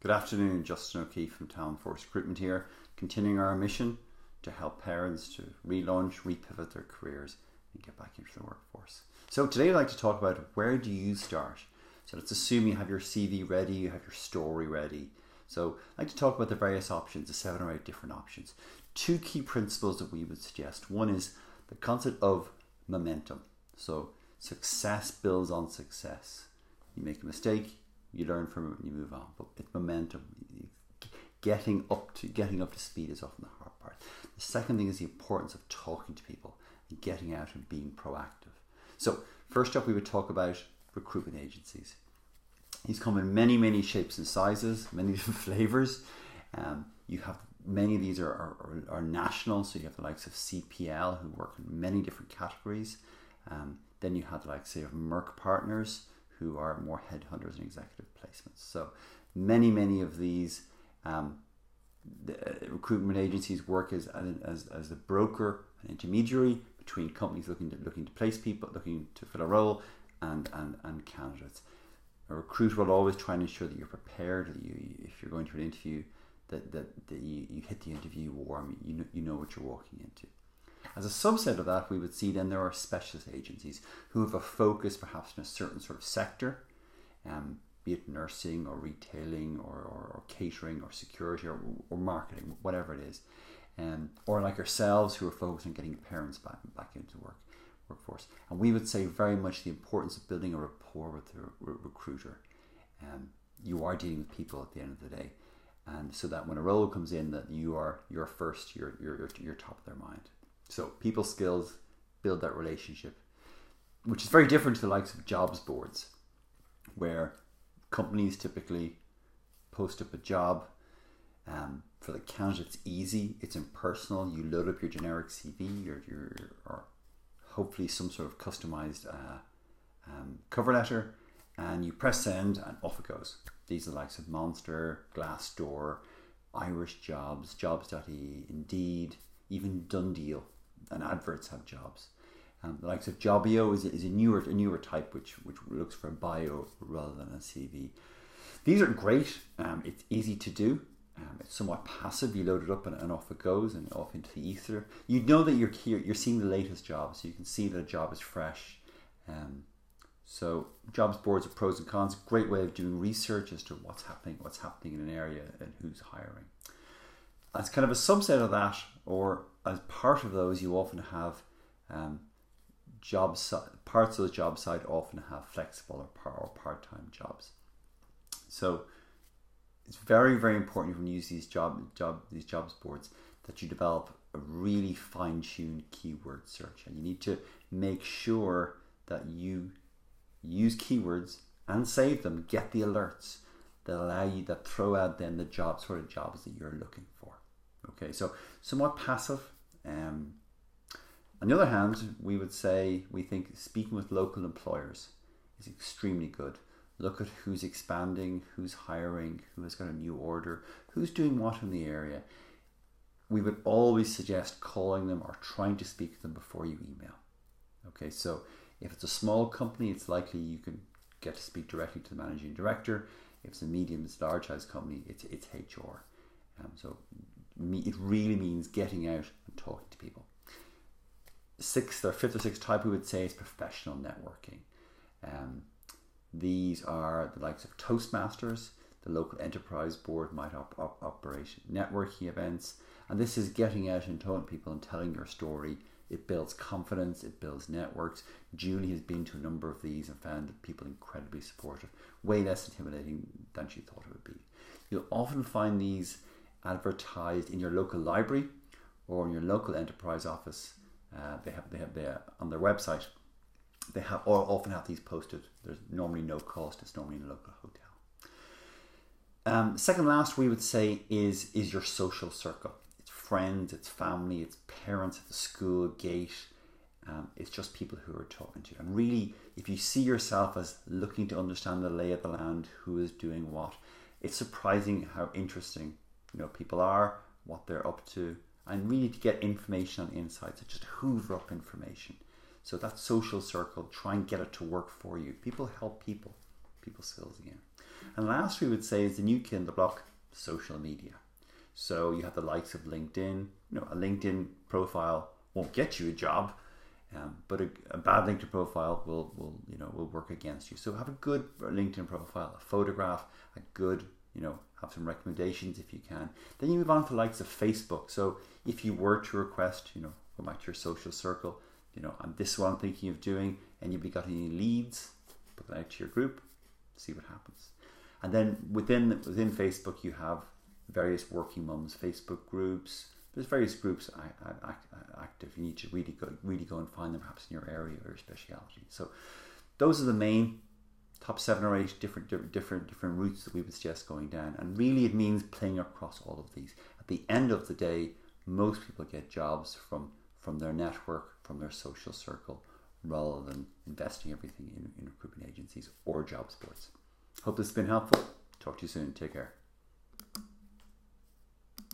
Good afternoon, Justin O'Keefe from Talent Force Recruitment here, continuing our mission to help parents to relaunch, repivot their careers and get back into the workforce. So today I'd like to talk about where do you start? So let's assume you have your CV ready, you have your story ready. So I'd like to talk about the various options, the 7 or 8 different options. 2 key principles that we would suggest. One is the concept of momentum. So success builds on success. You make a mistake, you learn from it and you move on. But it's momentum. Getting up to speed is often the hard part. The second thing is the importance of talking to people and getting out and being proactive. So first up, we would talk about recruitment agencies. These come in many shapes and sizes, many different flavors. You have many of these are national, so you have the likes of CPL who work in many different categories. Then you have the likes, say, of Merck Partners, who are more headhunters and executive placements. So many of these recruitment agencies work as a broker, an intermediary between companies looking to place people, looking to fill a role, and candidates. A recruiter will always try and ensure that you're prepared, that if you're going to an interview, that you hit the interview warm, you know what you're walking into. As a subset of that, we would see then there are specialist agencies who have a focus perhaps in a certain sort of sector, be it nursing or retailing or catering or security or marketing, whatever it is. Or like ourselves who are focused on getting parents back into the workforce. And we would say very much the importance of building a rapport with the recruiter. You are dealing with people at the end of the day. And so that when a role comes in, that you're first, you're top of their mind. So people skills build that relationship, which is very different to the likes of jobs boards, where companies typically post up a job. For the candidate, it's easy, it's impersonal. You load up your generic CV or hopefully some sort of customized cover letter, and you press send and off it goes. These are the likes of Monster, Glassdoor, Irish Jobs, Jobs.ie, Indeed, even Dundeal, and adverts have jobs. The likes of Jobio is a newer type which looks for a bio rather than a CV. These are great. It's easy to do. It's somewhat passive. You load it up and off it goes and off into the ether. You know that you're here. You're seeing the latest job, so you can see that a job is fresh. So jobs boards are pros and cons. Great way of doing research as to what's happening in an area and who's hiring. As kind of a subset of that, or as part of those, you often have parts of the job site often have flexible or part-time jobs. So it's very important when you use these jobs boards that you develop a really fine-tuned keyword search, and you need to make sure that you use keywords and save them, get the alerts that throw out then the sort of jobs that you're looking for. Okay, so somewhat passive. On the other hand, we think speaking with local employers is extremely good. Look at who's expanding, who's hiring, who has got a new order, who's doing what in the area. We would always suggest calling them or trying to speak to them before you email. Okay, so if it's a small company, it's likely you can get to speak directly to the managing director. If it's a medium, it's a large-sized company, it's HR. So it really means getting out and talking to people. Fifth or sixth type we would say is professional networking. These are the likes of Toastmasters. The local enterprise board might operate networking events, and this is getting out and talking to people and telling your story. It builds confidence, it builds networks. Julie has been to a number of these and found that people incredibly supportive, way less intimidating than she thought it would be. You'll often find these advertised in your local library or in your local enterprise office. They have on their website. They often have these posted. There's normally no cost. It's normally in a local hotel. Second last, we would say is your social circle. It's friends, it's family, it's parents at the school gate. It's just people who are talking to you. And really, if you see yourself as looking to understand the lay of the land, who is doing what, it's surprising how interesting people are, what they're up to, and really to get information and insights. Just hoover up information. So that social circle, try and get it to work for you. People help people skills again. And last, we would say, is the new kid on the block, social media. So you have the likes of LinkedIn. A LinkedIn profile won't get you a job, but a bad LinkedIn profile will work against you. So have a good LinkedIn profile, a photograph, a good, have some recommendations if you can. Then you move on to the likes of Facebook. So if you were to request, go back to your social circle, and this is what I'm thinking of doing, and you've got any leads, put that out to your group, see what happens. And then within Facebook, you have various working mums Facebook groups. There's various groups active. You need to really go and find them, perhaps in your area or your speciality. So those are the main top 7 or 8 different routes that we would suggest going down. And really, it means playing across all of these. At the end of the day, most people get jobs from their network, from their social circle, rather than investing everything in recruitment agencies or jobs boards. Hope this has been helpful. Talk to you soon. Take care.